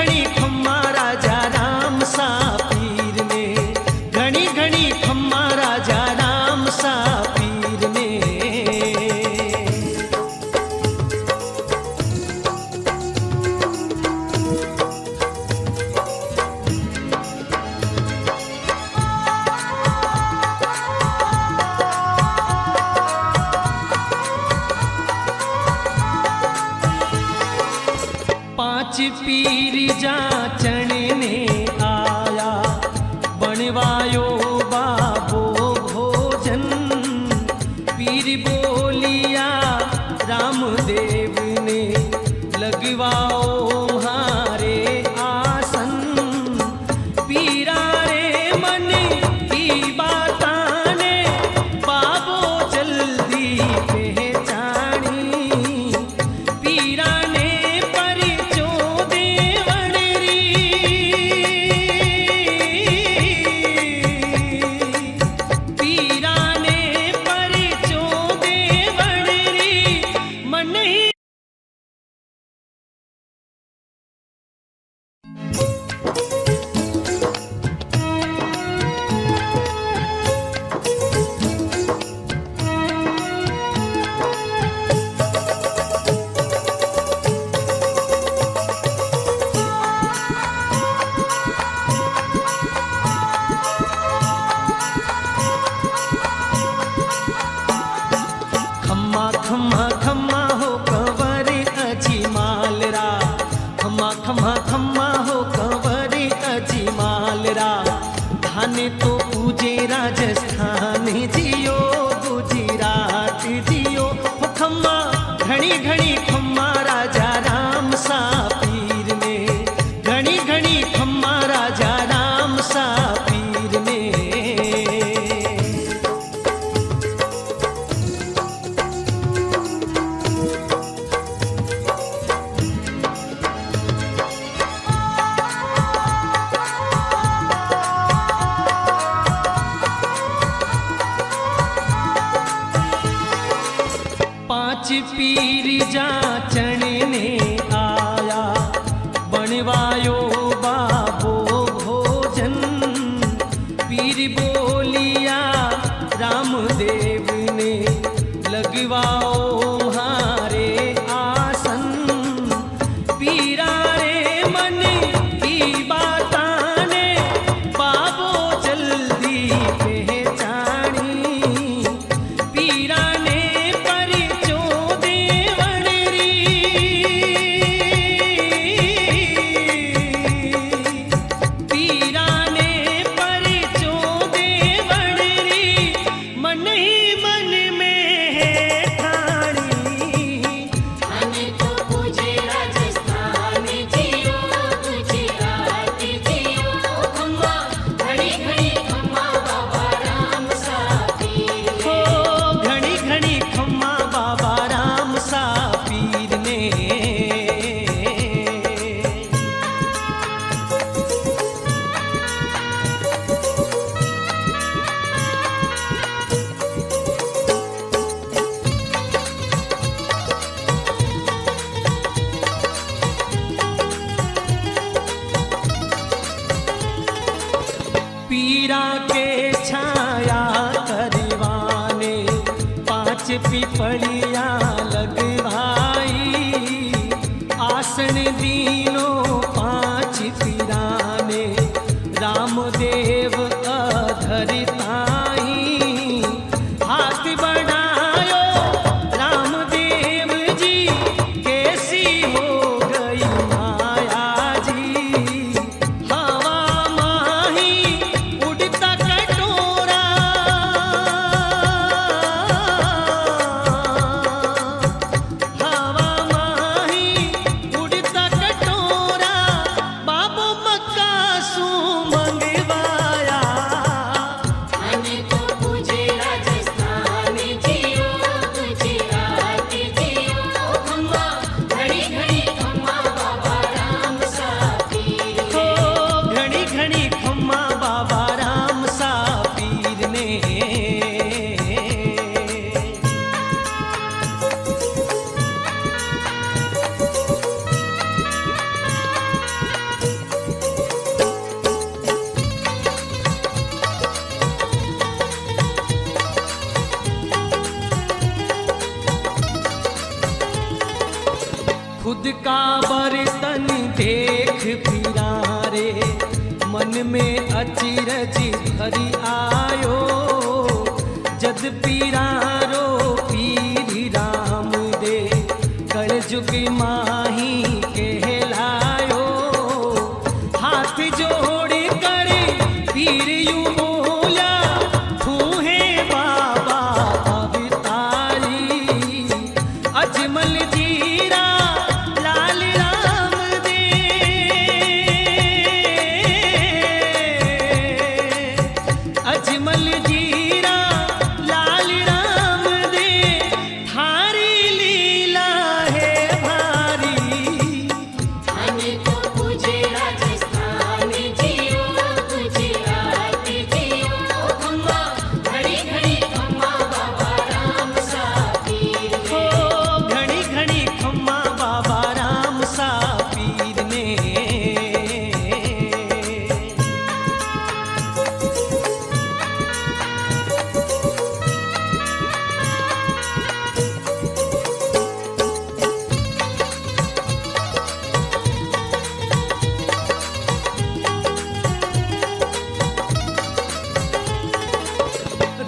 घणी खम्मा राजा राम सा पीर ने, घणी घणी खम्मा राजा राम सा पीर ने। पांच पीर जाचण ने आया, बनवायो बाबो भोजन। पीर बोलिया रामदेव ने, लगवाओ म्हारे आसन। पीरा रे मन की बाता ने, बाबो जल्दी पहचानी। पीरा ने खम्मा खम्मा हो कंवर अजीमाल रा, खम्मा खम्मा खम्मा हो कंवर अजीमाल रा। धाने तो पूजे राजस्थान जियो, गुजरात जियो। हो खम्मा घणी घणी खम्मा राजा राम सा पीर ने, घणी घणी खम्मा राजा राम सा पीर ने। पांच पीर जाचण ने आया, बनवायो बाबो भोजन। पीर बोलिया रामदेव ने, लगवाओ म्हारे आसन। पीरा रे मन की बाता ने, बाबो जल्दी पहचानी। पीरा ने पीरा के छाया करवाने, पांच पिपलिया लगवाई। आसन दीनो पांच पीरा ने, रामदेव अधरताई। हाथ बढ़ायो रामदेव जी, कैसी हो गई माया जी। हवा माही उड़ता कटोरा,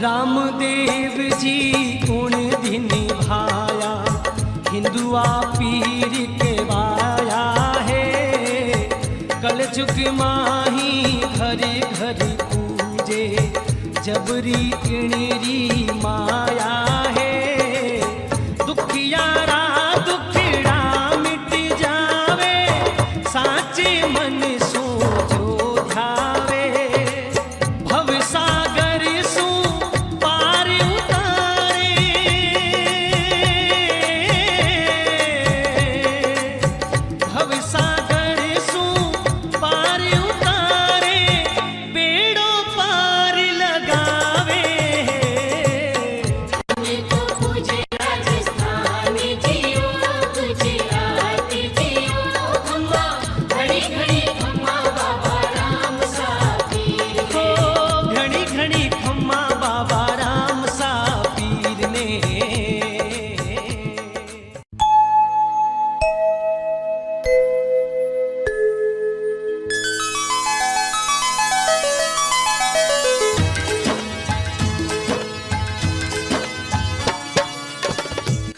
रामदेव जी उन दिन भाया, हिंदुआ पीर के वाया है। कलजुग माही घरे घरे पूजे, जबरी किणरी माया है। दुखियारा दुखड़ा मिट जावे, साचे मन सो जो ध्यावे। भवसागर सो पार उतारे, भवसागर सो पार उतारे, बेड़ो पार लगावे। हमें तो पूजे राजस्थान जियो, गुजरात जियो, खम्मा घड़ी घड़ी खम्मा बाबा राम सा पीर हो ने। घड़ी घड़ी खम्मा बाबा राम सा पीर ने।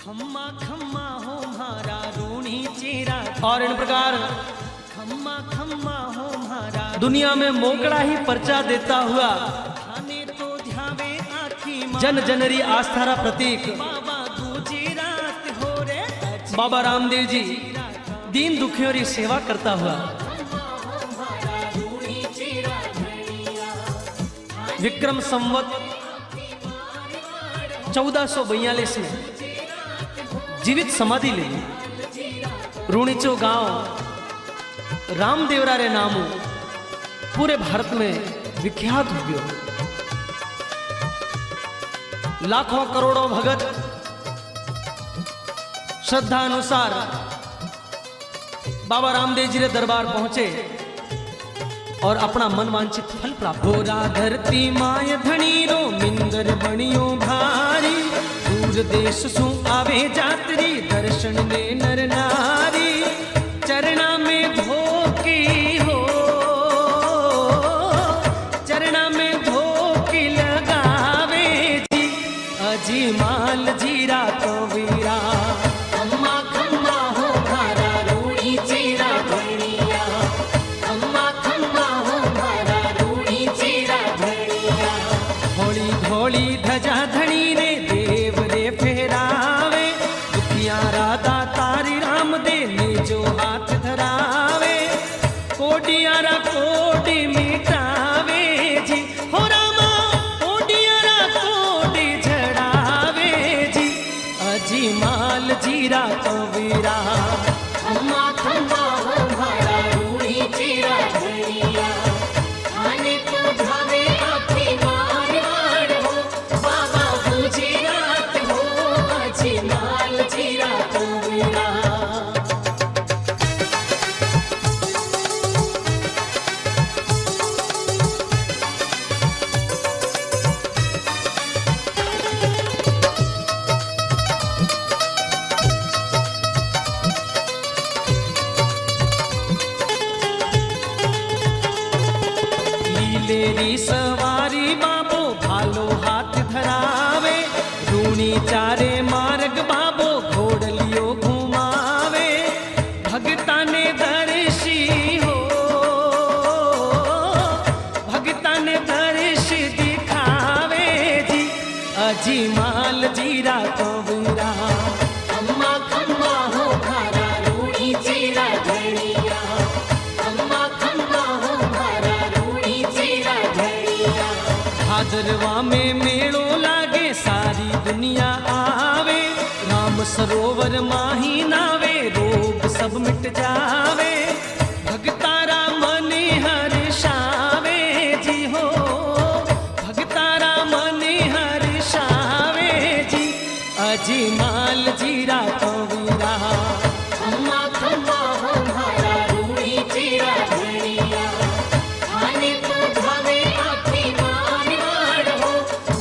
खम्मा खम्मा हो म्हारा रूणी चेरा। और इन प्रकार खम्मा खम्मा हो म्हारा, दुनिया में मोकड़ा ही पर्चा देता हुआ थाने तो ध्यावे आखी मां। जन जनरी आस्थारा प्रतीक बाबा गुजरात हो रे। बाबा रामदेव जी दीन दुखियों की सेवा करता हुआ विक्रम संवत 1442 में जीवित समाधि ले ली। रूणीचो गांव रामदेवरा रे नामो पूरे भारत में विख्यात हो गयो। लाखों करोड़ों भगत श्रद्धा अनुसार बाबा रामदेव जी रे दरबार पहुंचे और अपना मन वांछित फल प्राप्त। गोरा धरती माय धनी रो मिंदर बणियो भारी, दूर देश सु आवे जातरी दर्शन दे नर नारी। चरणा में धोकी हो, चरणा में धोकी लगावे जी, अजी माल जीरा कबीरा। खम्मा खम्मा हो म्हारा रूणी चेरा धनिया, खम्मा खम्मा हो म्हारा रूणी चेरा धनिया। होली धोली ध्वजा धनी रे देव रे फेरावे, दुखियारा दातारी राम दे जो हाथ धरावे। कोडियारा कोडी मिटावे जी, हो रामा कोडियारा कोडी झड़ावे जी, अजी माल जीरा कबीरा। खम्मा खम्मा हो म्हारा रूणी चेरा धनिया, थाने तो ध्यावे आखी मारवाड़ हो, बाबा गुजरात हो, अजी माल चेरा कबीरा। लीलेरी सवारी बाबो भालो हाथ धरावे, रूणी चारे मार्ग बाबो घोड़लियो घुमावे। भगता ने दर्शी हो, भगता ने दर्श दिखावे जी, अजी माल जीरा कबीरा। खम्मा खम्मा हो म्हारा रूणी चेरा धनिया, खम्मा खम्मा हो म्हारा रूणी चेरा धनिया। भादरवा में मेड़ो लागे सारी दुनिया आवे, राम सरोवर माही नावे रोग सब मिट जावे। भगतारा मन हर्षावे जी हो, भगतारा मन हर्षावे जी, अजी माल जीरा कबीरा। खम्मा खम्मा हो म्हारा रूणी चेरा धनिया, थाने तो ध्यावे आखी मारवाड़ हो,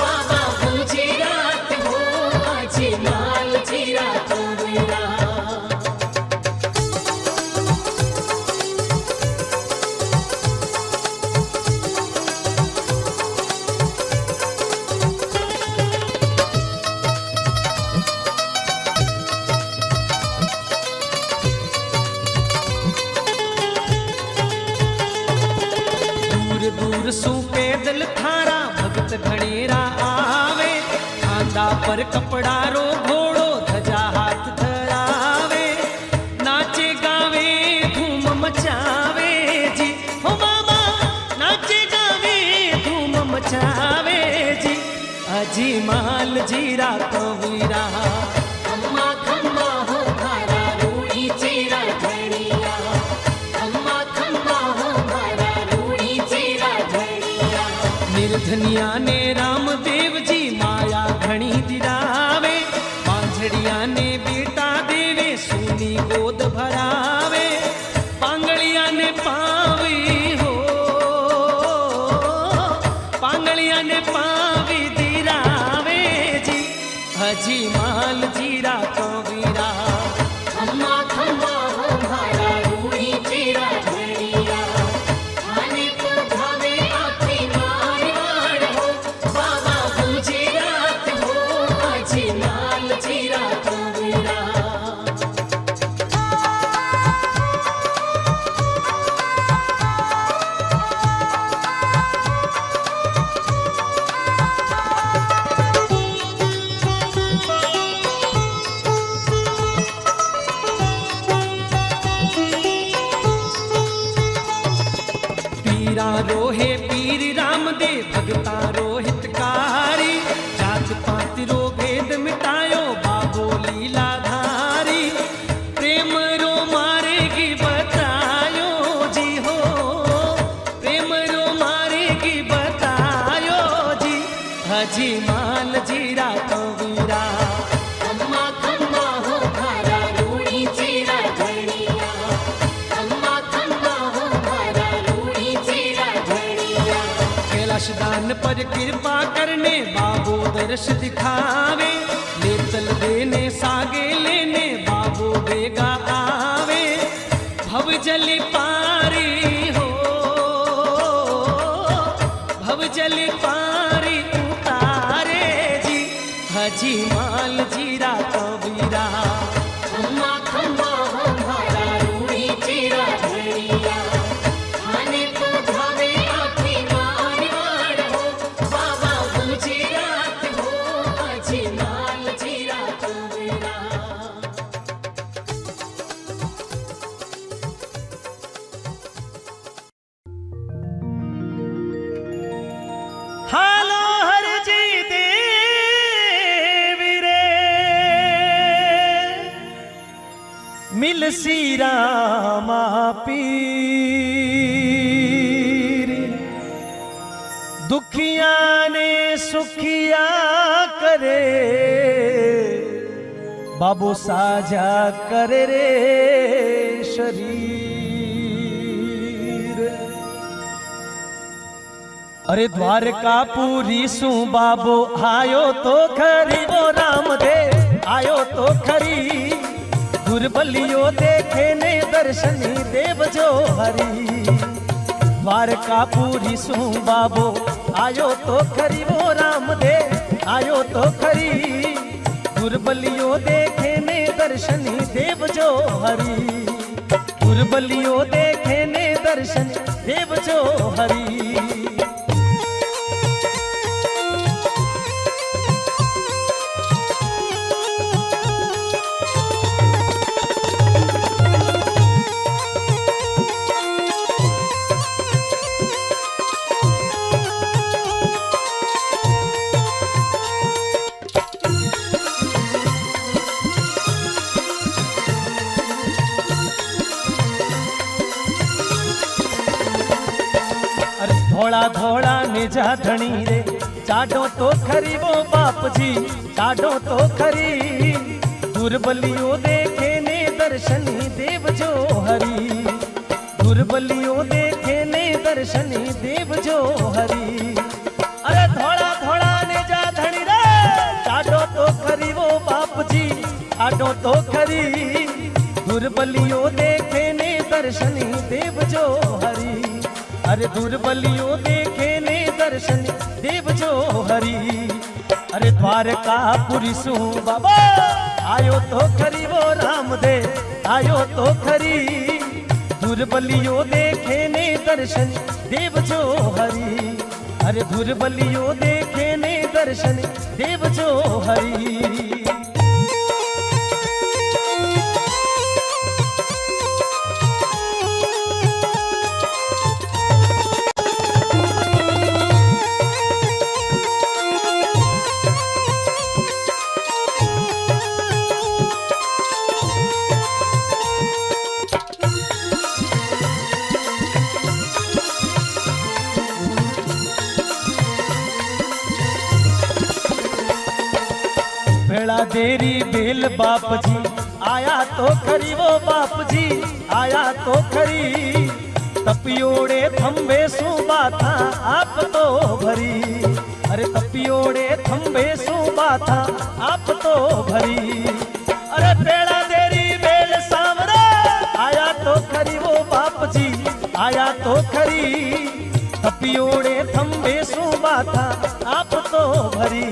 बाबा गुजरात हो, अजी माल चेरा कबीरा। दूर सू पैदल थारा भगत घणेरा आवे, खांदा पर कपड़ा रो घोड़ो धजा हाथ धरावे, नाचे गावे धूम मचावे जी, हो मामा नाचे गावे धूम मचावे जी, अजी माल जीरा कवीरा। खम्मा खम्मा हो मारा रूड़ी चीरा घड़िया, खम्मा खम्मा हो मारा रूड़ी चीरा घड़िया। निर्धनिया ने रामदेव जी माया घणी दिरावे, मांझड़िया ने बेटा देवे सोनी गोद भरावे, पांगड़िया ने पावी हो, पांगड़िया ने पावी दिरावे जी, हजी माल जीरा कवीरा। खम्मा खम्मा हो मारा रूड़ी चीरा घड़िया, खाने को भावे आखी मारवाड़ हो, बाबा गुजरात हो, अजी माल चीरा कवीरा। पीरा रोहे पीर रामदेव भगता रोहितकारी, जात पात रो भेद मिटायो बाबो लीलाधारी, प्रेम रो मारेगी बतायो जी हो, प्रेम रो मारेगी बतायो जी, हजी माल जीरा कवीरा। खम्मा खम्मा हो मारा रूड़ी चीरा घड़िया, खम्मा खम्मा हो मारा रूड़ी चीरा घड़िया। कैलाश दान पर कृपा करने बाबो दर्श दिखावे, लेतल देने सागे लेने बाबो बेगा आवे, भव जल पारी हो, भव जल पारी उतारे जी, हजी माल जीरा कवीरा। खम्मा खम्मा हो मारा रूड़ी चीरा घड़िया, खाने को भावे आखी मारवाड़ हो, बाबा गुजरात हो, अजी माल चीरा कवीरा। हालो हर जी देवी रे, मिल सी रामा पीर, दुखिया ने सुखिया करे, बाबू साजा करे रे शरीर। अरे द्वारकापुरी सु बाबो आयो तो खरी, वो रामदेव आयो तो खरी, दुर्बलियो देखे ने दर्शनी देव जो हरी। द्वारकापुरी सु बाबो आयो तो खरी, वो रामदेव आयो तो खरी, दुर्बलियो देखे ने दर्शनी देव जो हरी, दुर्बलियो देखे ने दर्शनी देव जो हरी। धोड़ा धोड़ा निजा धणी रे, चाडो तो खरी वो बाप जी, चाडो तो खरी, दुर्बलियो देखे ने दर्शनी देव जो हरी, दुर्बलियो देखे ने दर्शनी देव जो हरी। अरे धोड़ा धोड़ा निजा धणी रे, चाडो तो खरी वो बाप जी, चाडो तो खरी, दुर्बलियो देखे ने दर्शनी देव जो हरी। अरे दुर्बलियो देखे ने दर्शन देव जो हरी। अरे द्वारकापुरी सु बाबा आयो तो खरी वो रामदेव आयो तो खरी। दुर्बलियो देखे ने दर्शन देव जो हरि। अरे दुर्बलियो देखे ने दर्शन देव जो हरि। बेड़ा देरी बेल बाप जी आया तो खरी वो बाप जी आया तो खरी। तपियोड़े थम्बे सुबा था आप तो भरी। अरे तपियोड़े थम्बे सुबा था आप तो भरी। अरे बेड़ा देरी बेल सामरा आया तो खरी वो बाप जी आया तो खरी। तपियोड़े थम्बे सुबा था आप तो भरी।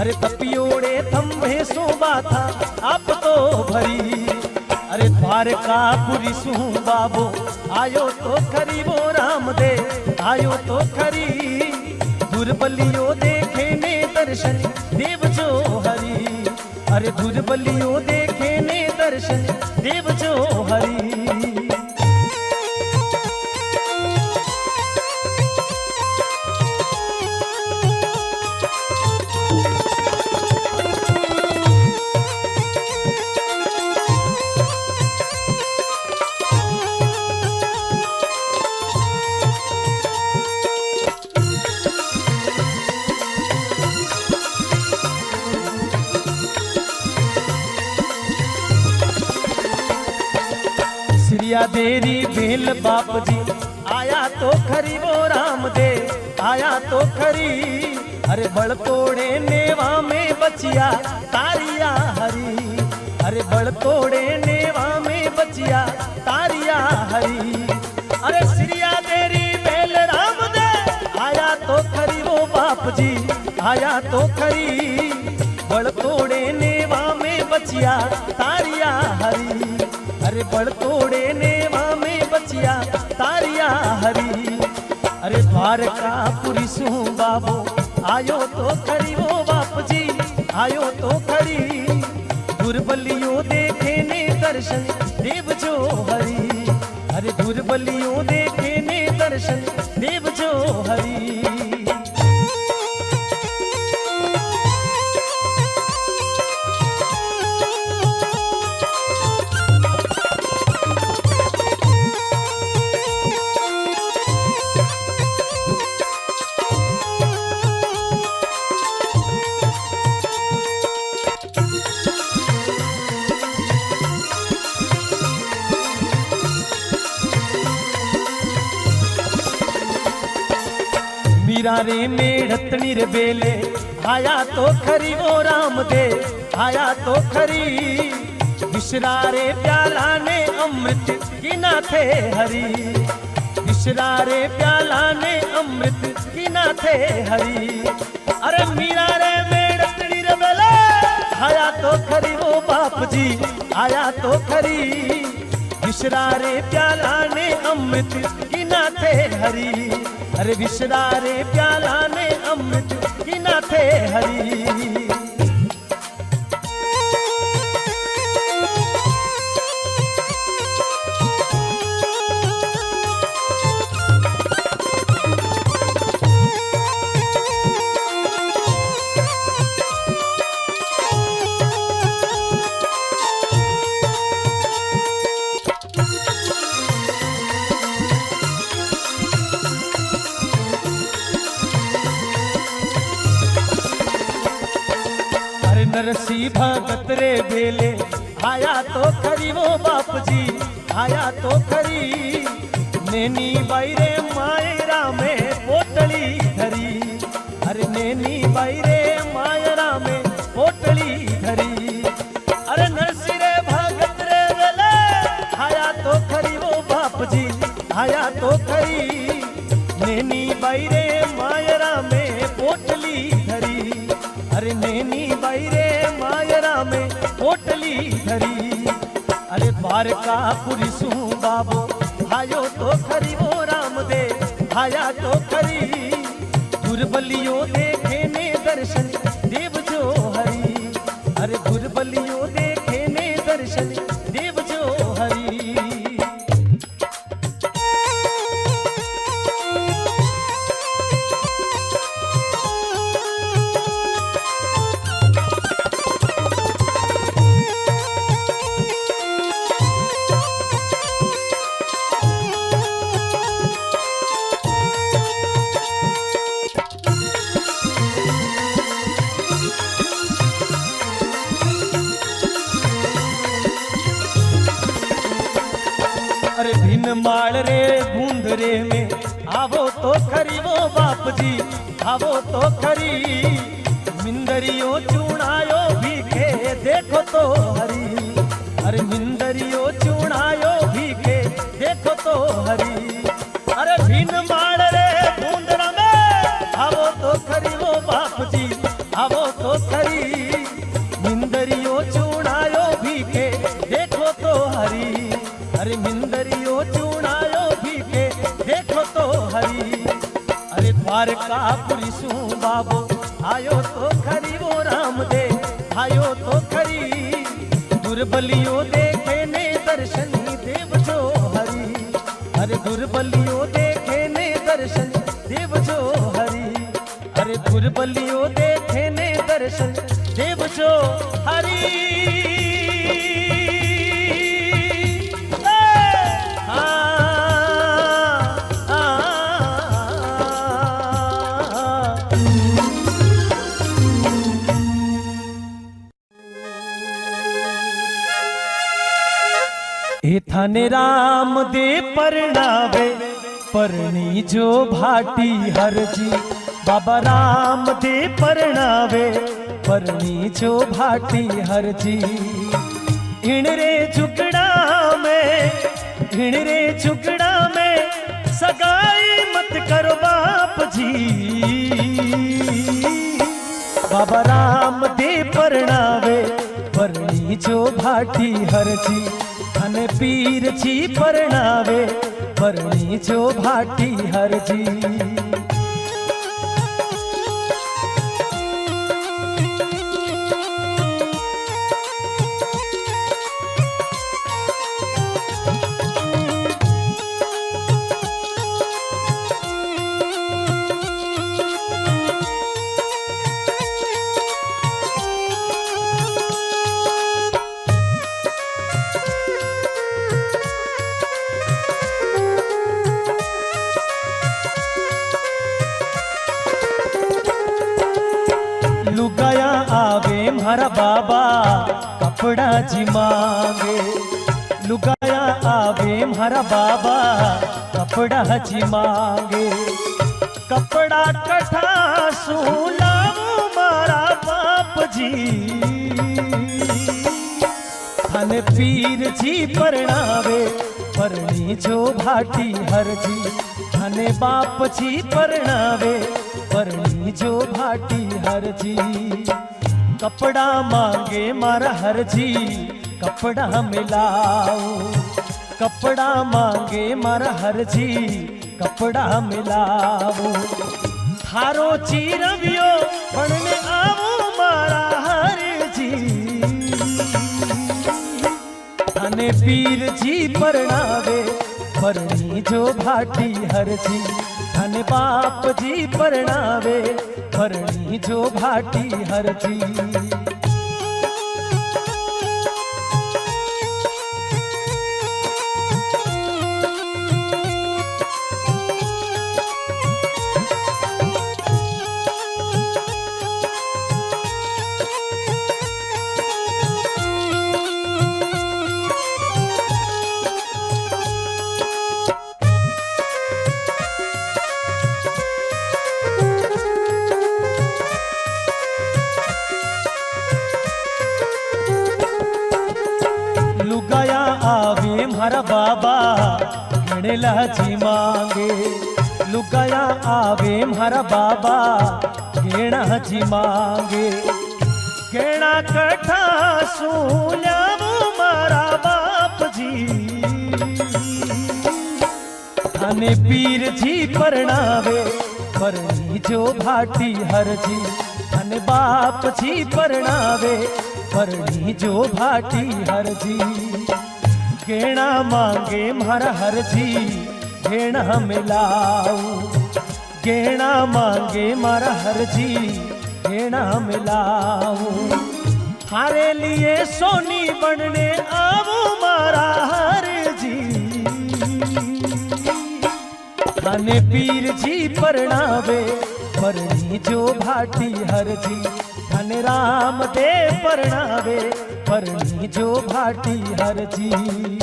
अरे तपियोड़े थम्बे सुबा था आप तो भरी। अरे द्वारकापुरी सु बाबो आयो तो खरी वो रामदेव आयो तो खरी। दुर्बलियो देखे ने दर्शन देव जो हरि। अरे दुर्बलियो देखे ने दर्शन देव जो हरि। सिरिया देरी बेल बाप जी आया तो खरी वो रामदेव आया तो खरी। अरे बड़ तोड़े नेवा में बचिया तारिया हरी। अरे बड़ तोड़े नेवा में बचिया तारिया हरी। अरे सिरिया देरी बेल रामदेव आया तो खरी वो बाप जी आया तो खरी। बड़ तोड़े नेवा में बचिया तारिया हरी। अरे बड़ तोड़े नेवा में बचिया तारिया हरी। अरे द्वारकापुरी सु बाबो आयो तो खरी वो बाप जी आयो तो खरी। दुर्बलियो देखे ने दर्शन देव जो हरि। अरे दुर्बलियो देखे ने दर्शन देव जो हरि। मीरा रे मेढ़तनी रे बेले आया तो खरी वो रामदेव आया तो खरी। विश्रा रे प्याला ने अमृत गिना थे हरी। विश्रा रे प्याला ने अमृत गिना थे हरी। अरे मीरा रे मेढ़तनी रे बेले आया तो खरी वो बाप जी आया तो खरी। विश्रा रे प्याला ने अमृत गिना थे हरी। अरे विश्रा रे प्याला ने अमृत गिना थे हरी। नरसी भगत रे बेले आया तो खरी वो बाप जी आया तो खरी। नैनी बाई रे मायरा में पोटली धरी। अरे नैनी बाई रे मायरा में पोटली धरी। अरे नरसी रे भगत रे बेले आया तो खरी वो बाप जी आया तो खरी। नैनी बाई रे मायरा में पोटली धरी। अरे नैनी बाई रे मायरा में पोटली धरी। अरे द्वारकापुरी सु बाबो आयो तो खरी वो रामदेव आया तो खरी दुर्बलियों देखे ने दर्शन देव जो हरी। अरे दुर्बलियों देखे ने दर्शन देव जो हरी। अरे भिन माल रे बूंद रे में आवो तो खरी वो बाप जी आवो तो खरी। मिंदरियों चूणायो भीखे देखो तो हरी। अरे मिंदरियों चूणायो भीखे देखो तो हरी। अरे भिन माल रे बूंद में आवो तो खरी वो बाप जी आवो तो खरी। मिंदरियों चूणायो भीखे देखो तो हरी। अरे मिंदरियों चूणायो भीखे देखो तो हरी। अरे द्वारकापुरी सू बाबो आयो तो खरी वो रामदेव आयो तो खरी। दुर्बलियों देखे ने दर्शन देव जो हरी। अरे दुर्बलियों देखे ने दर्शन देव जो हरी। अरे दुर्बलियों देखे ने दर्शन देव जो हरी। थाने राम दे परणावे परणी जो भाटी हर जी। बाबा राम दे परणावे परणी जो भाटी हर जी। इन रे झुकड़ा में सगाई मत करो बाप जी। बाबा राम दे परणावे परणी जो भाटी हर जी। थाने पीर जी परणावे परणी जो भाटी हर जी। लुगाया आवे मारा बाबा कपड़ा जी मांगे। लुगाया आवे मारा बाबा कपड़ा जी मांगे। कपड़ा कठा सू लावो मारा बाप जी। थाने पीर जी परणावे परणी जो भाटी हर जी। थाने बाप जी परणावे परणी जो भाटी हर जी। कपड़ा मांगे मारा हर जी कपड़ा मिलाओ। कपड़ा मांगे मारा हर जी कपड़ा मिलाओ। थारो चीरवियो पढ़ने आओ मारा हर जी। थाने पीर जी परणावे परणी जो भाटी हर जी। थाने बाप जी परणावे परणी जो भाटी हर जी। हमारा बाबा गणेला जी मांगे लुगाया आवे हमारा बाबा गेणा जी मांगे गेणा कठा सूल्यावो मारा बाप जी थाने पीर जी परणावे परणी जो भाटी हर जी थाने बाप जी परणावे परणी जो भाटी हर जी गेणा मांगे मारा हर जी गेणा मिलाऊ गेणा मांगे मारा हर जी गेणा मिलाऊ थारे लिए सोनी बनने आवो मारा हर जी थाने पीर जी परणावे परणी जो भाटी हर जी थाने राम दे परणावे परणी जो भाटी हर जी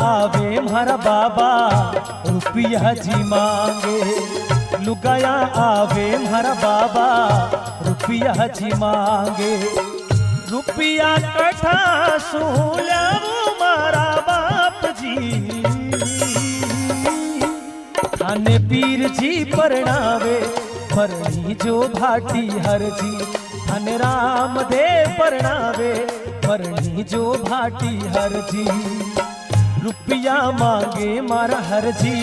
आवे मारा बाबा रुपया जी मांगे लुगाया आवे मारा बाबा रुपया जी मांगे रुपया कठा सोल्यावो मारा बाप जी थाने पीर जी परणावे परणी जो भाटी हर जी थाने राम दे परणावे परणी जो भाटी हर जी रुपया मांगे मारा हर जी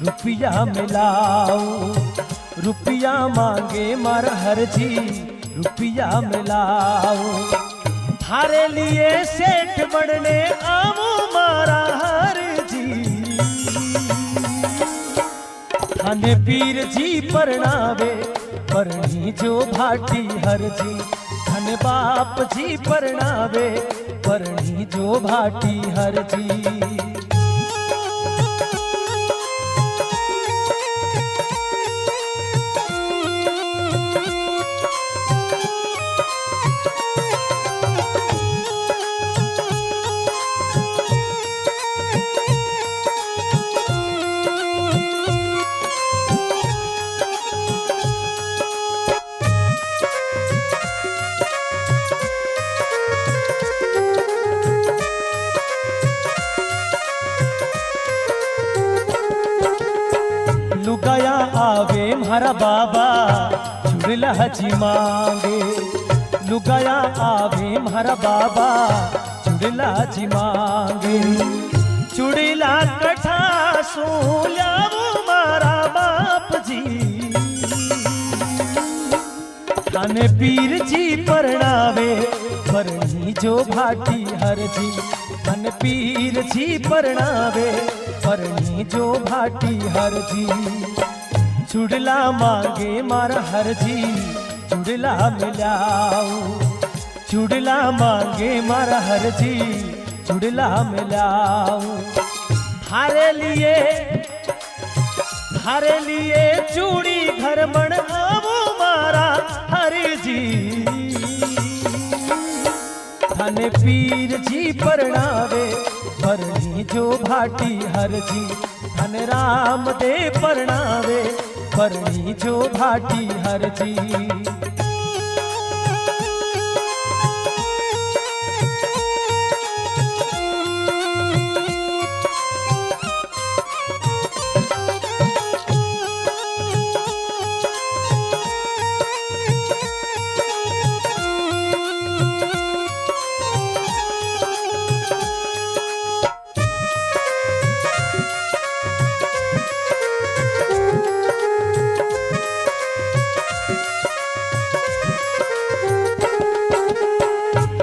रुपया मिलाओ रुपया मांगे मारा हर जी रुपया मिलाओ थारे लिए सेठ बनने आवो मारा हर जी थाने पीर जी परणावे परणी जो भाटी हर जी थाने बाप जी परणावे परणी जो भाटी हर जी लुगाया आवे मारा बाबा चुड़ला जी मांगे लुगाया आवे मारा बाबा चुड़ला जी मांगे चुड़ला कठा सोल्यावो मारा बाप जी थाने पीर जी परणावे परणी जो भाटी हर जी थाने पीर जी परणावे परणी जो भाटी हर जी चुड़ला मांगे मारा हर जी चुड़ला मिलाओ चुड़ला मांगे मारा हर जी चुड़ला मिलाओ थारे लिए चूड़ी घर बन आवो मारा हर जी थाने पीर जी परणावे परणी जो भाटी हर जी थाने राम दे परणावे परणी जो भाटी हर जी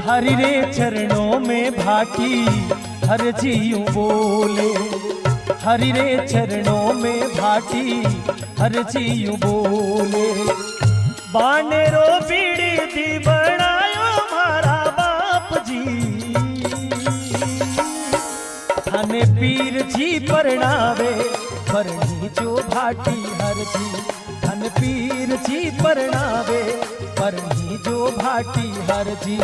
हरि रे चरणों में भाटी हर जी यूं बोले हरि रे चरणों में भाटी हर जी यूं बोले बानेरो बीड़ी दी बनायो मारा बाप जी थाने पीर जी परणावे परणी जो भाटी हर जी थाने पीर जी परणावे परणी जो भाटी हर जी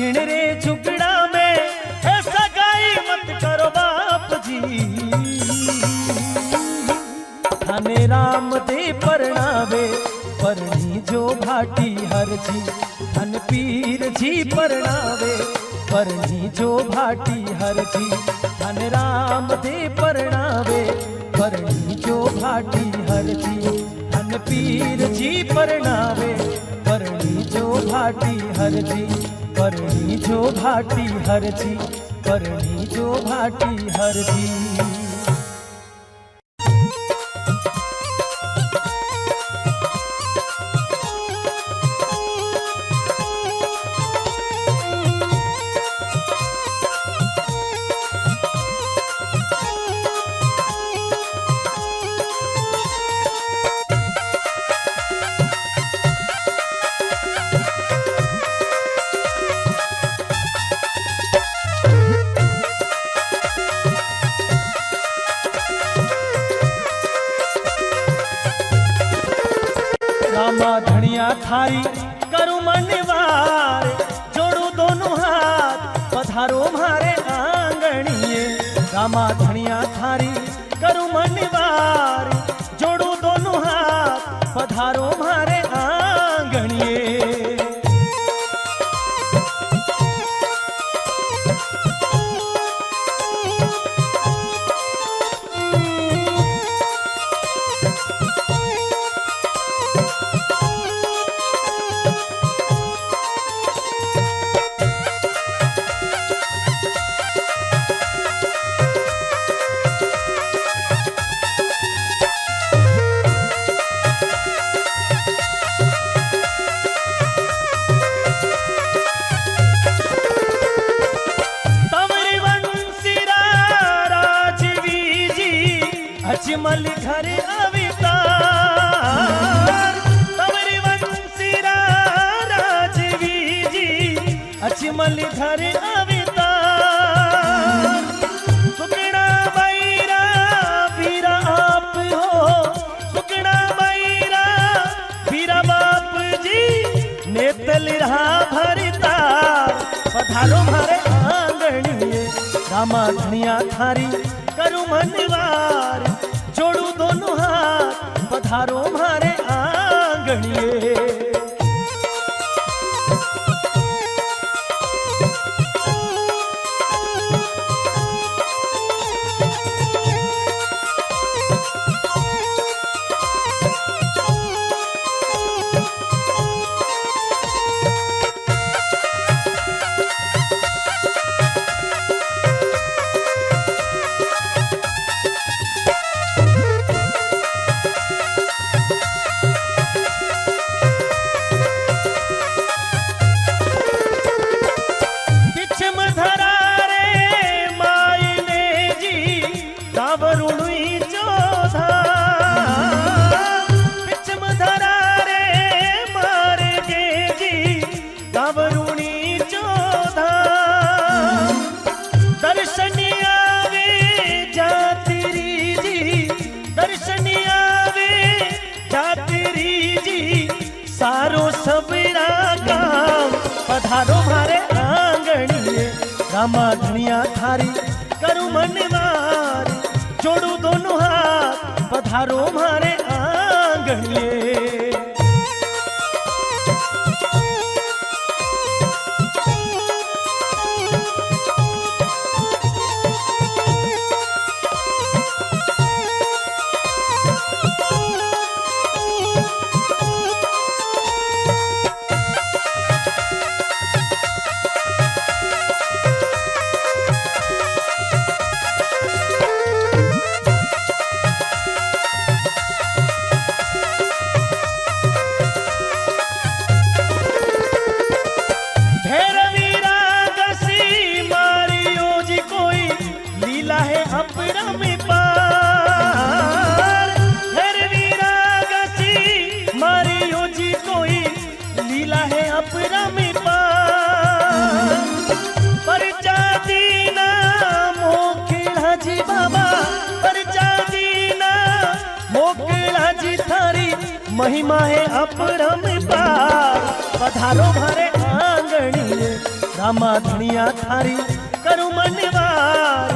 इन रे झुकड़ा में ऐसा गाय भाटी हर जी धन पीर जी परणावे परनी जो भाटी हर जी धन राम दे परणावे परनी जो भाटी हर जी धन पीर जी परणावे परनी जो भाटी हर जी परनी जो भाटी हर जी परनी जो भाटी हर जी। रामा धनिया थारी करू मनवार जोड़ू दोनों हाथ पधारो मारे आंगणिए रामा धनिया थारी करू मनवार जोड़ू दोनों हाथ पधारो मारे आंगणिए। अजमल घर अवतार तवरी वंशीरा राजवी जी अजमल घर अवतार सुकड़ा बैरा बीरा आप हो सुकड़ा बैरा बीरा बाप जी नेतल रहा भरता पधारो मारे आंगणिए रामा धनिया थारी करू मनवार जोड़ू दोनों हाथ पधारो मारे आंगणिए। सारो सबरा काम पधारो मारे आंगणिए रामा धनिया थारी करू मनवार जोड़ू दोनों हाथ पधारो मारे आंगणिए। महिमा है अपरंपार पधारो मारे आंगणिए रामा धनिया थारी करू मनवार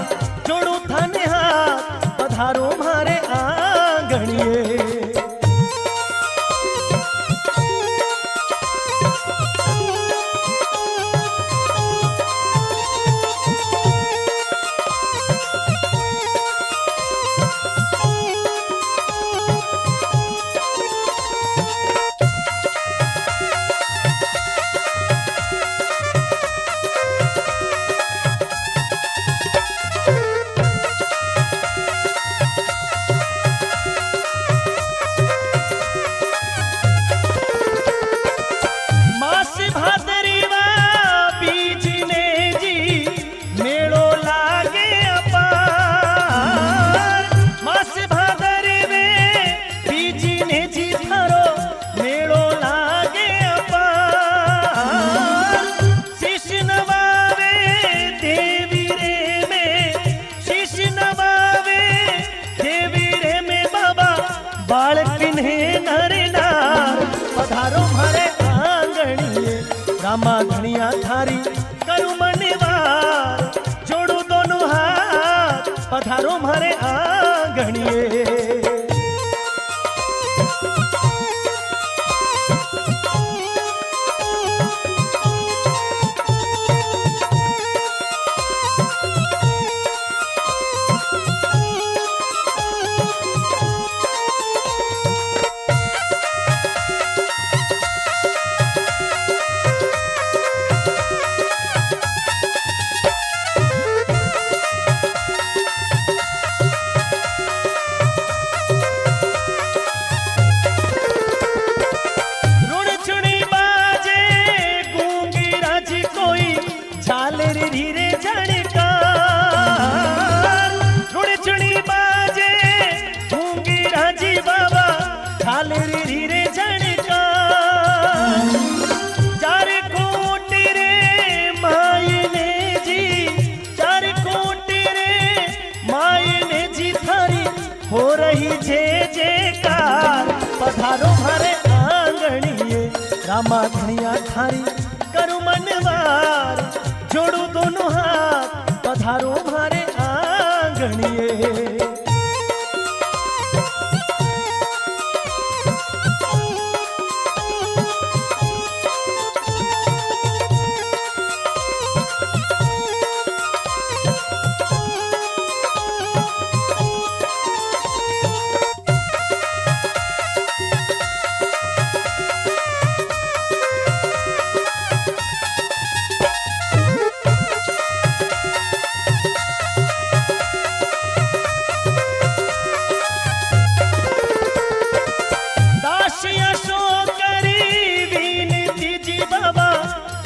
जोड़ू थाने हाथ पधारो मारे आंगणिए। रामा धनिया थारी करू मनवार, जोड़ू दोनों हाथ पधारो मारे आंगणिए। हो रही जे जयकार पधारो मारे आंगणिए। रामा धनिया थारी करू मनवार, जोड़ू दोनों हाथ पधारो मारे आंगणिए।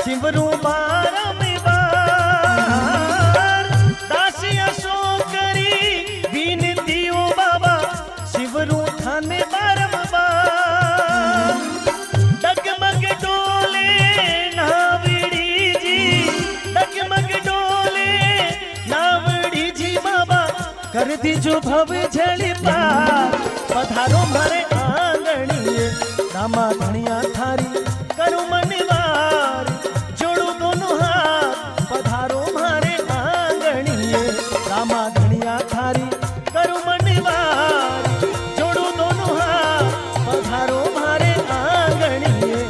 शिवरू बारंबार दासिया सो करी विनती ओ बाबा, शिवरू थाने बारंबार। डगमग डोले नावड़ी जी, डगमग डोले नावड़ी जी बाबा, कर दीजो भव झड़ी पार पधारो मारे आंगणिए। रामा धनिया थारी करू मनवार, जोड़ू दोनों हाथ पधारो मारे आंगणिए। रामा धनिया थारी करू मनवार, जोड़ू दोनों हाथ पधारो मारे आंगणिए।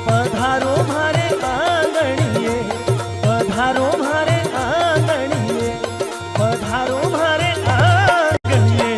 पधारो मारे आंगणिए, पधारो मारे आंगणिए, पधारो मारे आंगणिए।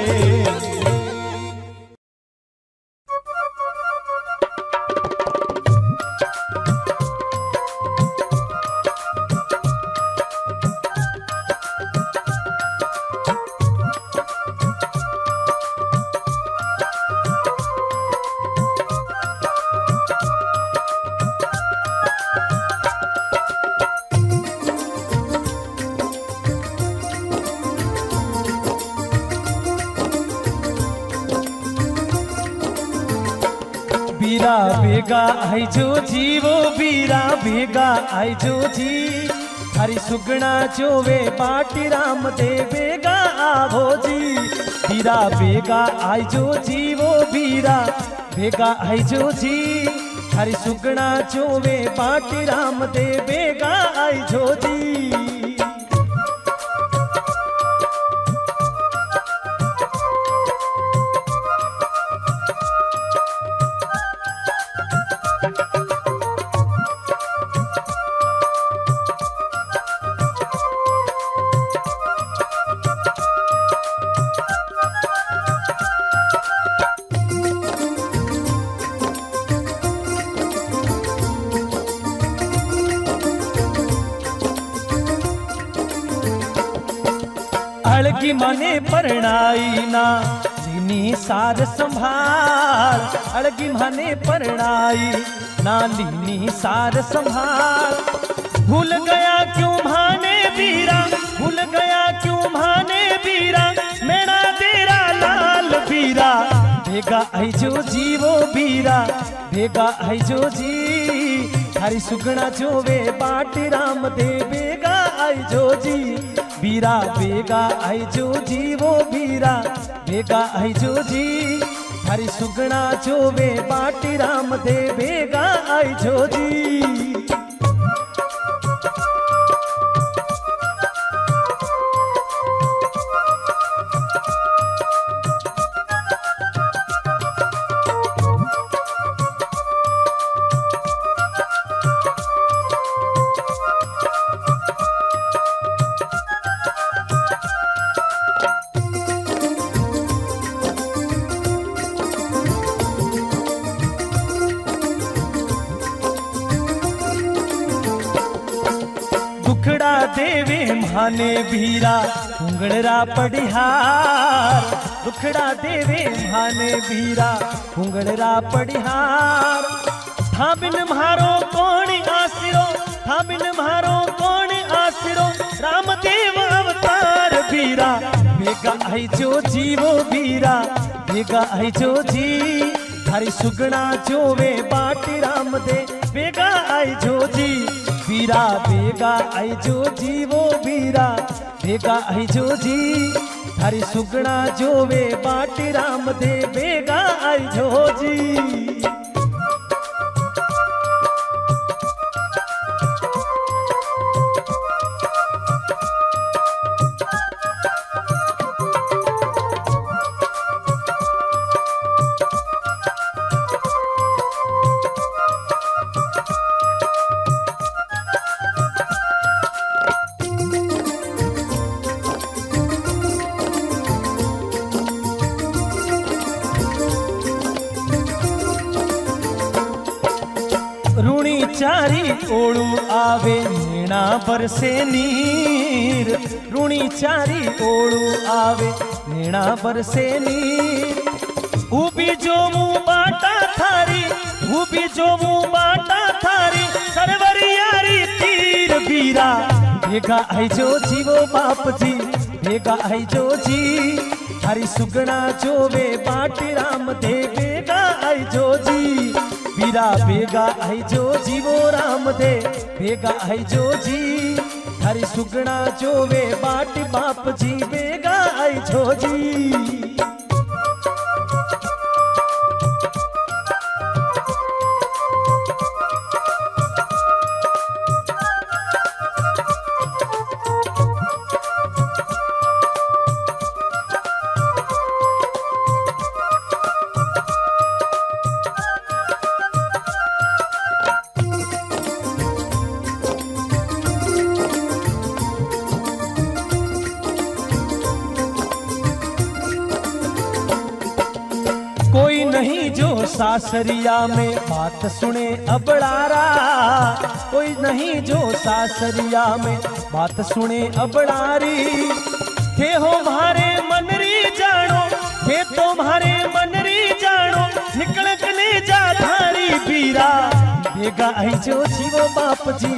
बीरा बेगा आई जो जीवो, बीरा बेगा आई जो जी, हरी सुगना जोवे पाटी राम दे बेगा आवो जी। बीरा बेगा आई जो जीवो, बीरा बेगा आई जो जी, हरी सुगना जोवे पाटी राम दे बेगा आई जो जी। अड़गी माने परणाई ना लीनी सार संभाल, अड़गी माने परणाई ना लीनी सार संभाल। भूल गया क्यों भाने बीरा, भूल गया क्यों भाने बीरा, मेरा तेरा लाल बीरा। भेगा आई जो जीवो बीरा, भेगा आई जो जी, हरी सुगना जोवे पाटी राम दे बेगा आई जो जी। बीरा बेगा आई जो जीवो, बीरा बेगा आई जो जी, हरी सुगना जोवे पाटी राम दे बेगा आई जो जी। भाने भीरा उंगड़रा पड़िहार, दुखड़ा देवे भाने भीरा उंगड़रा पड़िहार। था बिन म्हारो कौन आसिरो, था बिन म्हारो कौन आसिरो, रामदेव अवतार बीरा। बेगा आई जो जीवो बीरा, बेगा आई जो जी, थारी सुगना जोवे बाटी राम दे। बेगा आई जो जी बीरा, बेगा आई जो जीवो बीरा, बेगा आई जो जी, थारी सुगना जोवे बाटी राम दे। बेगा आई जो जी। रूणी चारी ओळू आवे नीणा बरसे नीर, रूणी चारी ओळू आवे नीणा बरसे नीर। उबी जो मुँह बाटा थारी, उबी जो मुँह बाटा थारी, सरवर यारी तीर बीरा। बेगा आई जो जीवो बाप जी, बेगा आई जो जी, थारी सुगना जोवे बाटी राम दे। बेगा आई जो जी बीरा, बेगा आई जो जीवो राम दे। बेगा आई जो जी, थारी सुगना जोवे बाटी बाप जी। बेगा आई जो जी। कोई नहीं जो सासरिया में बात सुने अबड़ारा, कोई नहीं जो सासरिया में बात सुने अबड़ारी। थे हो म्हारे मनरी जानो, थे तो म्हारे मनरी जानो, निकलकने जा थारी बीरा। बेगा आई जो जीवो बाप जी,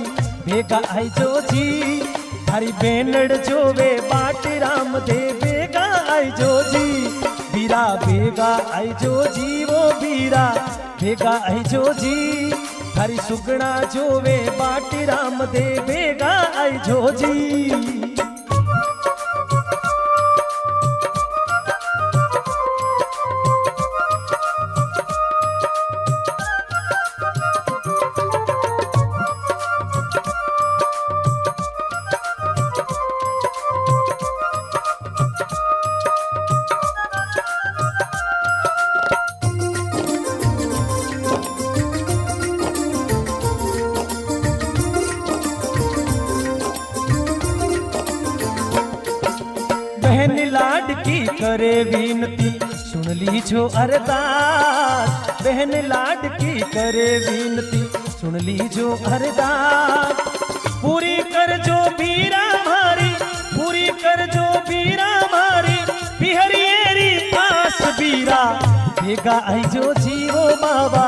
बेगा आई जो जी, थारी बेनड़ जोवे बाटी राम दे। बेगा आई जो जी बीरा, बेगा आई जो जीवो बीरा, बेगा आई जो जी, थारी सुगना जोवे बाटी राम दे। बेगा आई जो जी। बहन लाडकी करे विनती, सुन ली जो अरदास। बहन लाडकी करे विनती, सुन ली जो अरदास। पूरी कर जो बीरा मारी, पूरी कर जो बीरा मारी, बिहरियेरी आस बीरा। बेगा आई जो जीवो बाबा,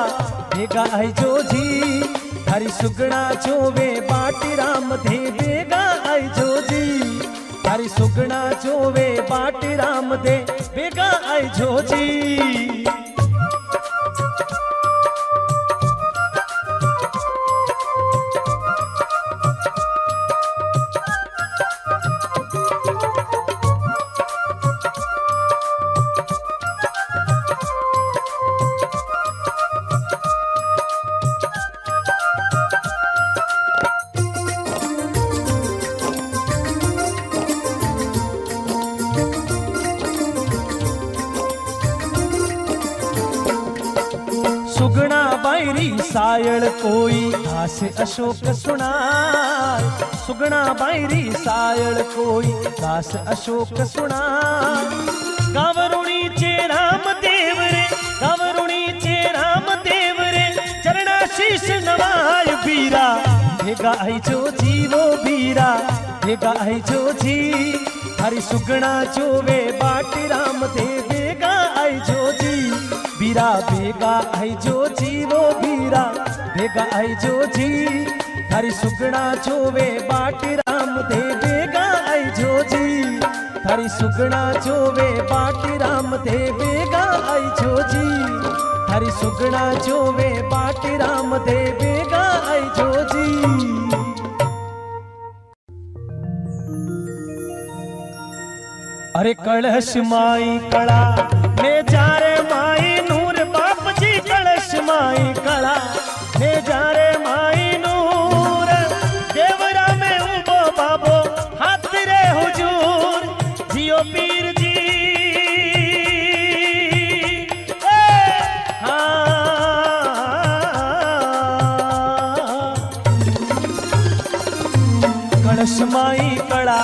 बेगा आई जो जी, थारी सुगना जोवे बाटी राम दे। बेगा आई जो जी, थारी सुगना जोवे बाटी राम दे। बेगा आई जो जी। सुगना बायरी सायड़ कोई दास अशोक सुनाय। सुगना बायरी सायड़ कोई दास अशोक सुनाय। गावरुणी चे राम देव रे, गावरुणी चे राम देव रे, चरणाशीष नवाय बीरा। भेगा आई जो जीवो बीरा भेगा आई जो जी थारी सुगना जोवे बाट राम दे भेगा आई जो जी बीरा भेगा आई जो जीवो बीरा भेगा आई जो जी थारी सुगना जोवे बाट राम दे भेगा आई जो जी थारी सुगना जोवे बाट राम दे भेगा आई जो जी थारी सुगना जोवे बाट राम दे भेगा आई जो जी। अरे कलश माई कड़ा ने जा रे माई नूर बाप जी कलश माई कड़ा ने जा रे माई नूर देवरा में उबो बाबो हाथ रे हुजूर जियो पीर जी कलश माई कड़ा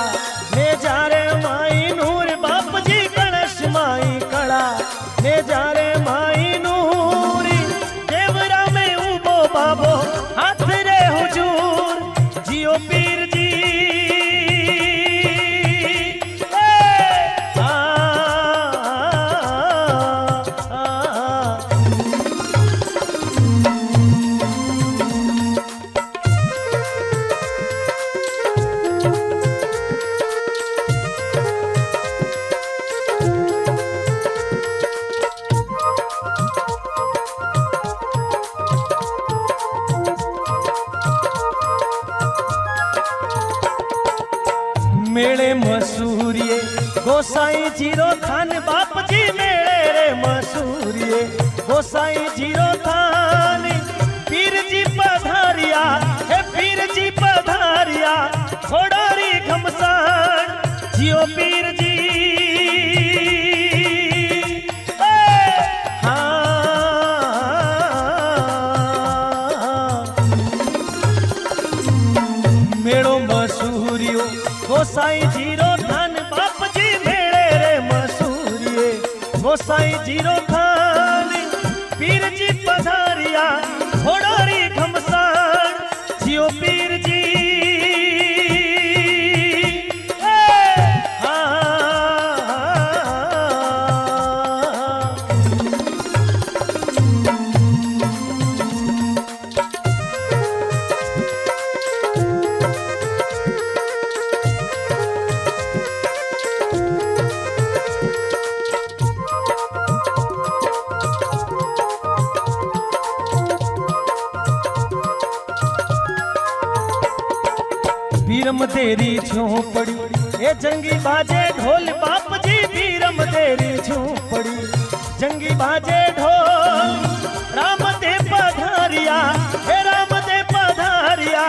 ने जा रे माई नूर बाप जी कलश माई कड़ा ने जा रे माई नूर देवरा में उबो बाबो हाथ रे हुजूर जियो पीर जी मेले मसूरिये गोसाई जीरो थान बाप जी मेले रे मसूरिये गोसाई जीरो थान पीर जी पधारिया हे पीर जी पधारिया घोड़ारी घमसान जियो पीर जी मेड़ो मसूरियो गोसाई जीरो थान बाप जी मेले रे मसूरिये गोसाई जीरो थान पीर जी पधारिया घोड़ारी घमसान जियो पीर जी बीरम तेरी झोपड़ी ए जंगी बाजे ढोल बाप जी बीरम तेरी झोपड़ी जंगी बाजे ढोल राम दे पधारिया हे राम दे पधारिया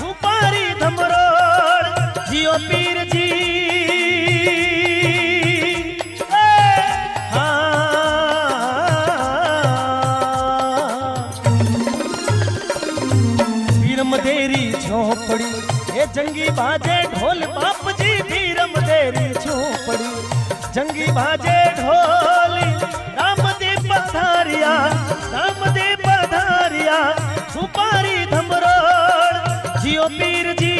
सुपारी धमरोड़ जियो पीर जी बीरम तेरी झोपड़ी ये जंगी बाजे ढोल बाप जी बीरम तेरी झोपड़ी जंगी बाजे ढोल राम दे पधारिया सुपारी धमरोड़ जियो पीर जी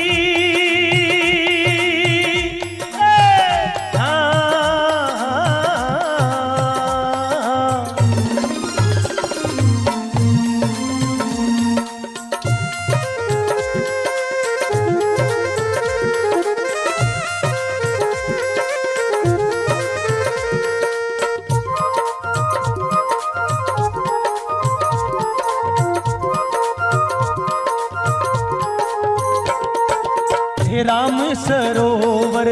राम सरोवर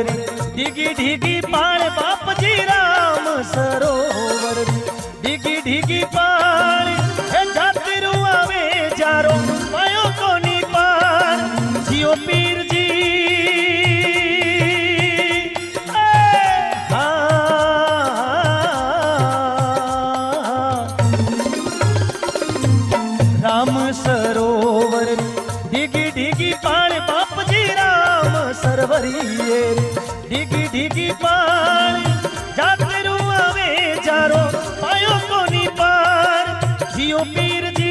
डिगी डिगी पाल बाप जी राम सरोवर डिगी डिगी पाल जातिरू आवे जारो पायो कोनी पार जियो पीर जी राम सरोवर डिगी डिगी पाल बाप जी राम सरवरिये डिगी डिगी पाल जातिरू आवे जारो पायो कोनी पार जियो पीर जी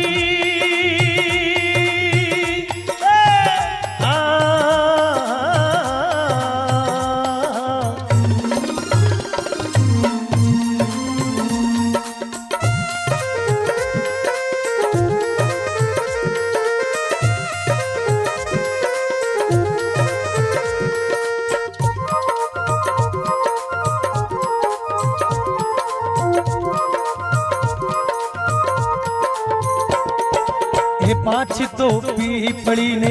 पांच तो पीपड़ी ने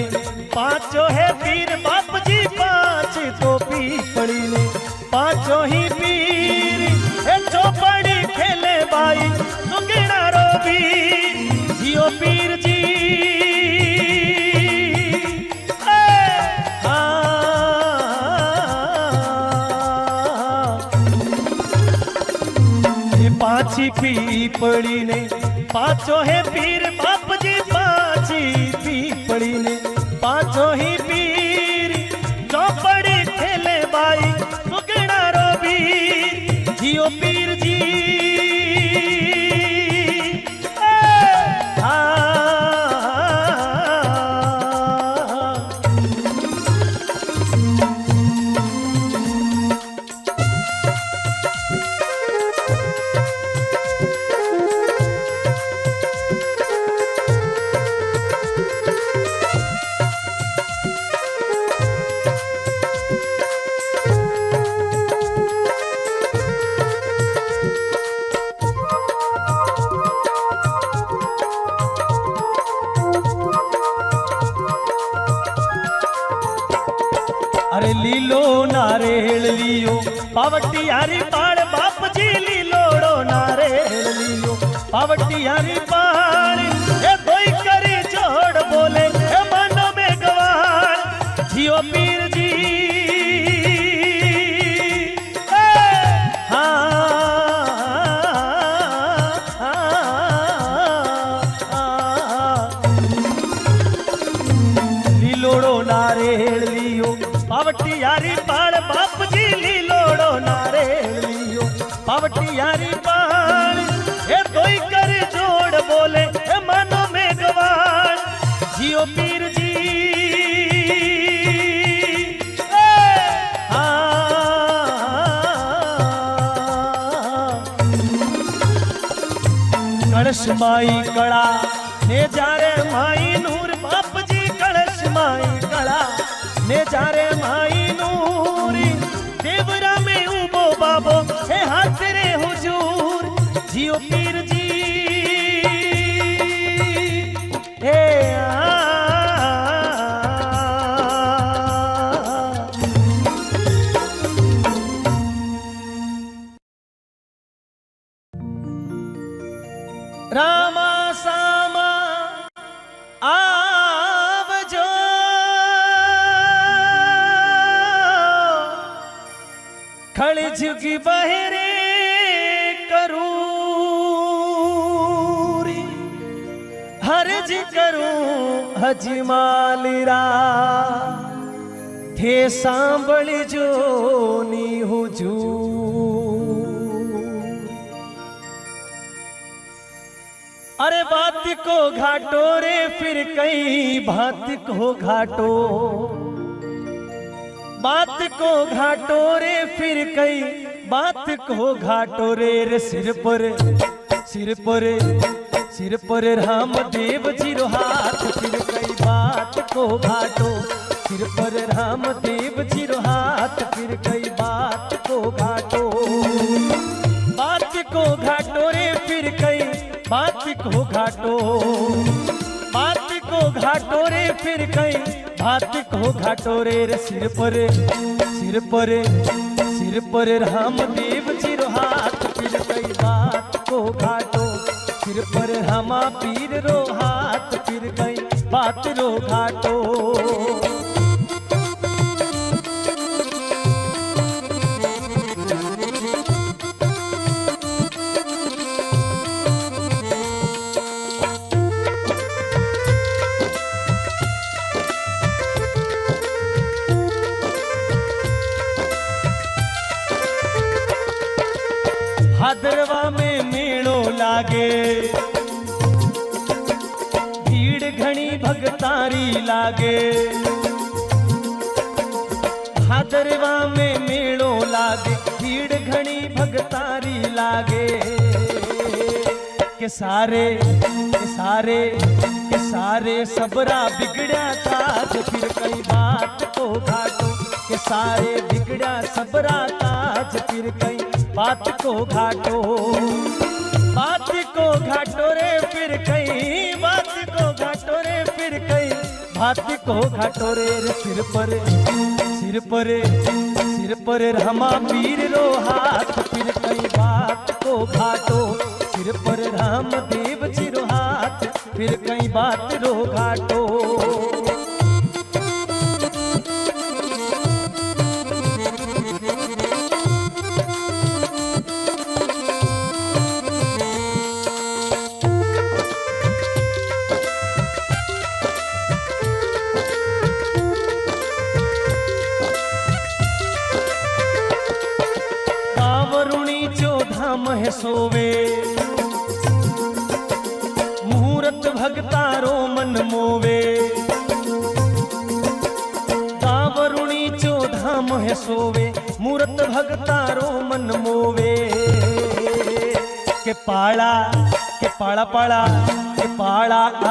पांचों है पीर बाप जी, पांच तो पीपड़ी ने पांचों ही पीर, ए चौपड़ी खेले बाई सुगना रो पीर, जियो पीर जी। पांची पीपड़ी ने पांचों है पीर बाप जी, पांची पीपड़ी ने पांचों ही पीर, चौपड़ी खेले बाई सुगना रो बीर, जियो पीर जी। अरे लीलो नारेल लियो पावटी यारी पाड़ बाप जी, लीलोड़ो नारेल लियो पावटी यारी पाड़, ए कोई करी जोड़ बोले ए मनो में गवार, जियो पीर जी। लीलोड़ो नारेल लियो पावटी यारी पाड़ बाप जी, लीलोड़ो नारेल लियो पावटी यारी पाड़, ए कोई कर जोड़ बोले ए मनो में गवार, जियो पीर जी। कलश माई कड़ा ने जारे माई नूर बाप जी, कलश माई कड़ा ने जारे माई नूरी, देवरा में उबो बाबो है हाथ रे हुजूर, जियो पीर जी। रामा सामा आवजो, खड़ी झुकी बहरे करूरी, हरज करूं हजमालिरा, थे सांभल जो नी हुजूर। अरे बात को घाटो रे फिर कई बात को घाटो, बात को घाटो रे फिर कई बात को घाटो रे, सिर पर रामदेव जी रो हाथ, फिर कई बात को घाटो, सिर पर रामदेव जी रो हाथ, फिर कई बात को घाटो, बात को घाटो रे फिर कई बात को घाटो, बात को घाटो रे फिर कई बात को घाटो रे, सिर पर रामदेव जी रो हाथ, फिर कई बात को घाटो, सिर पर रामा पीर रो हाथ, फिर कई बात रो घाटो। भादरवा में मेड़ो लागे, भीड़ घनी भगतारी लागे, भादरवा में मेड़ो लागे, भीड़ घनी भगतारी लागे, के सारे सबरा बिगड़ा ताज, फिर कई बात को घाटो, के सारे बिगड़ा सबरा ताज, फिर कई बात को घाटो, बात को घाटो रे फिर कई बात को घाटो रे फिर कई बात को घाटो रे सिर पर रामा पीर रो हाथ फिर कई बात को घाटो सिर पर राम देव जी रो हाथ फिर कई बात रो घाटो। मह सोवे मुहूर्त भगतारो मन मोवे कावरुणी चौधा मह सोवे मुहूर्त भगतारो मन मोवे के पाला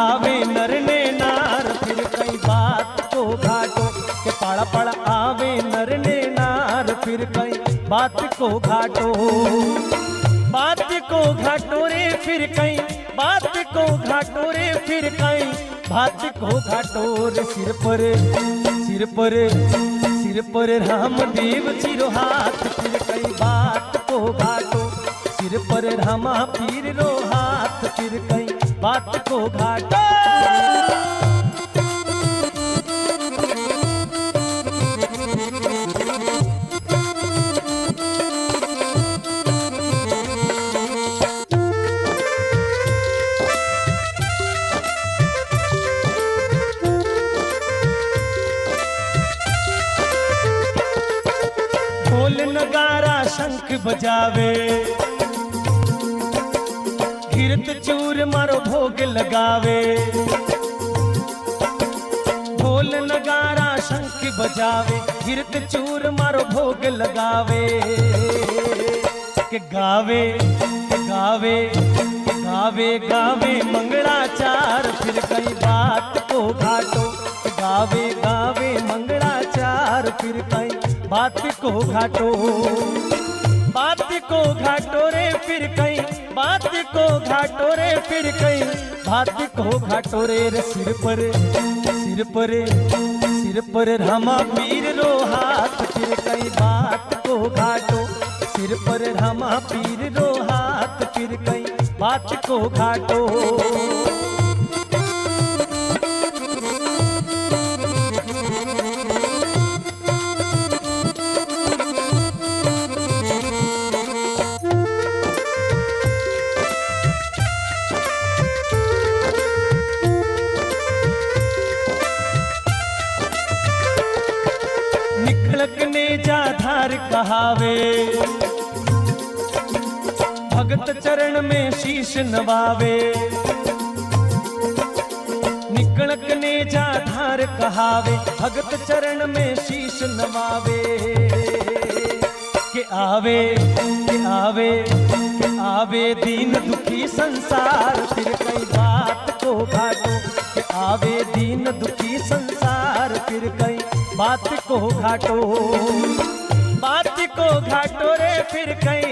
आवे नर ने नार फिर कई बात को घाटो के पाला आवे नर ने नार फिर कई बात को घाटो रे फिर कई बात को घाटो रे फिर कई बात को घाटो रे सिर पर रामदेव जी रो हाथ फिर कई बात को घाटो सिर पर रामा पीर रो हाथ फिर कई बात को घाटो। नगारा शंख बजावे कीर्त चूर मारो भोग लगावे ढोल नगारा शंख बजावे कीर्त चूर मारो भोग लगावे के गावे मंगलाचार फिर कई बात को घाटो गावे मंगलाचार फिर कई बात को घाटो रे फिर कई बात को घाटो रे फिर कई बात को घाटो रे सिर पर रामा पीर रो हाथ फिर कई बात को घाटो सिर पर रामा पीर रो हाथ फिर कई बात को घाटो। ने जाधार कहावे भगत चरण में शीश नवावे निकलक ने जाधार कहावे भगत चरण में शीश नवावे के आवे दीन दुखी संसार फिर कई बात को घाटो के आवे दीन दुखी संसार फिर कई बात को घाटो रे फिर कई